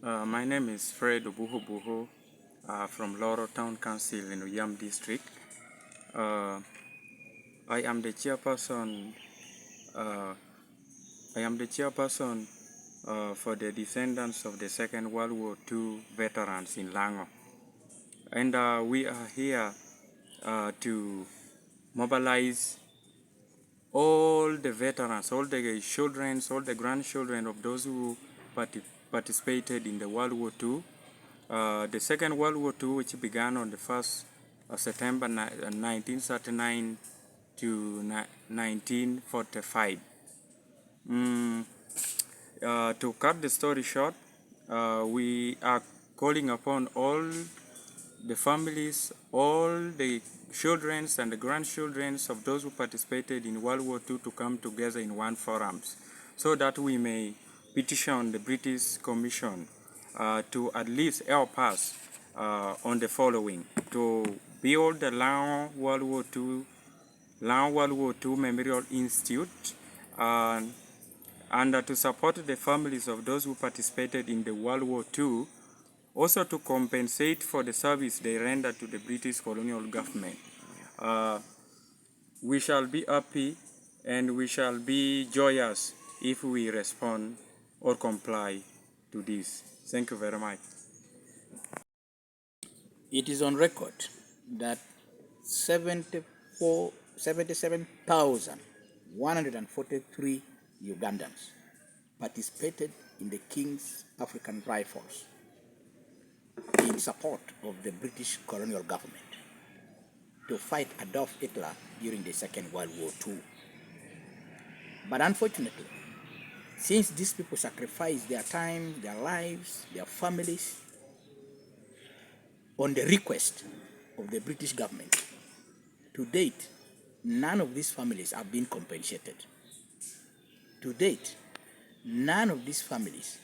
My name is Fred Obuhu from Loro Town Council in Uyam District. I am the chairperson. For the descendants of the Second World War II veterans in Lango, and we are here to mobilize all the veterans, all the children, all the grandchildren of those who participated in the World War II. The Second World War II, which began on the 1st of September 1939 to 1945. To cut the story short, we are calling upon all the families, all the children and the grandchildren of those who participated in World War II to come together in one forum so that we may petition the British Commission to at least help us on the following: to build the Lao World War II Memorial Institute, and to support the families of those who participated in the World War II, also to compensate for the service they rendered to the British colonial government. We shall be happy and we shall be joyous if we respond or comply to this. Thank you very much. It is on record that 77,143 Ugandans participated in the King's African Rifles in support of the British colonial government to fight Adolf Hitler during the Second World War II. But unfortunately, since these people sacrificed their time, their lives, their families on the request of the British government, to date, none of these families have been compensated. To date, none of these families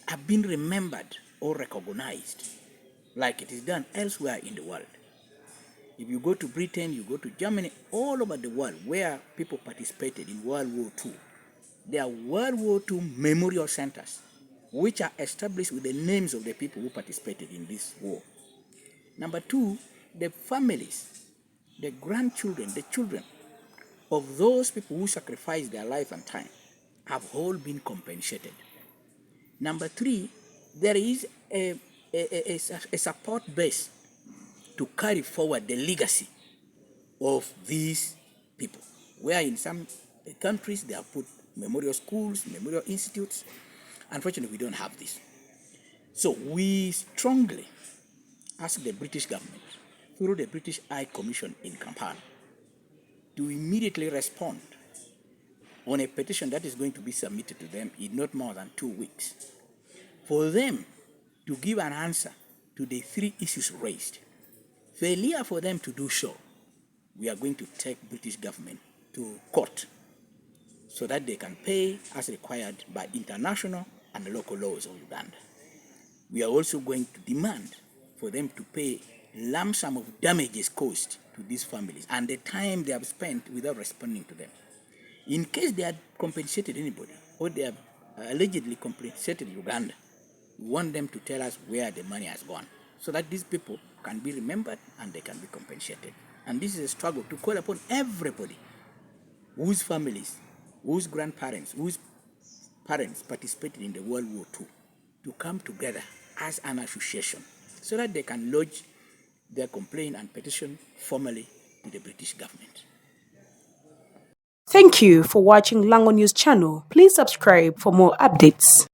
have been remembered or recognized like it is done elsewhere in the world. If you go to Britain, you go to Germany, all over the world where people participated in World War II, there are World War II memorial centers which are established with the names of the people who participated in this war. Number two, the families, the grandchildren, the children of those people who sacrificed their life and time have all been compensated. Number three, there is a support base to carry forward the legacy of these people, where in some countries they have put memorial schools, memorial institutes. Unfortunately, we don't have this. So we strongly ask the British government, through the British High Commission in Kampala, to immediately respond on a petition that is going to be submitted to them in not more than 2 weeks, for them to give an answer to the 3 issues raised. Failure for them to do so, we are going to take British government to court so that they can pay as required by international and local laws of Uganda. We are also going to demand for them to pay lump sum of damages caused to these families and the time they have spent without responding to them. In case they had compensated anybody or they have allegedly compensated Uganda, we want them to tell us where the money has gone so that these people can be remembered and they can be compensated. And this is a struggle to call upon everybody whose families, whose grandparents, whose parents participated in the World War II to come together as an association so that they can lodge their complaint and petition formally to the British government. Thank you for watching Lango News channel. Please subscribe for more updates.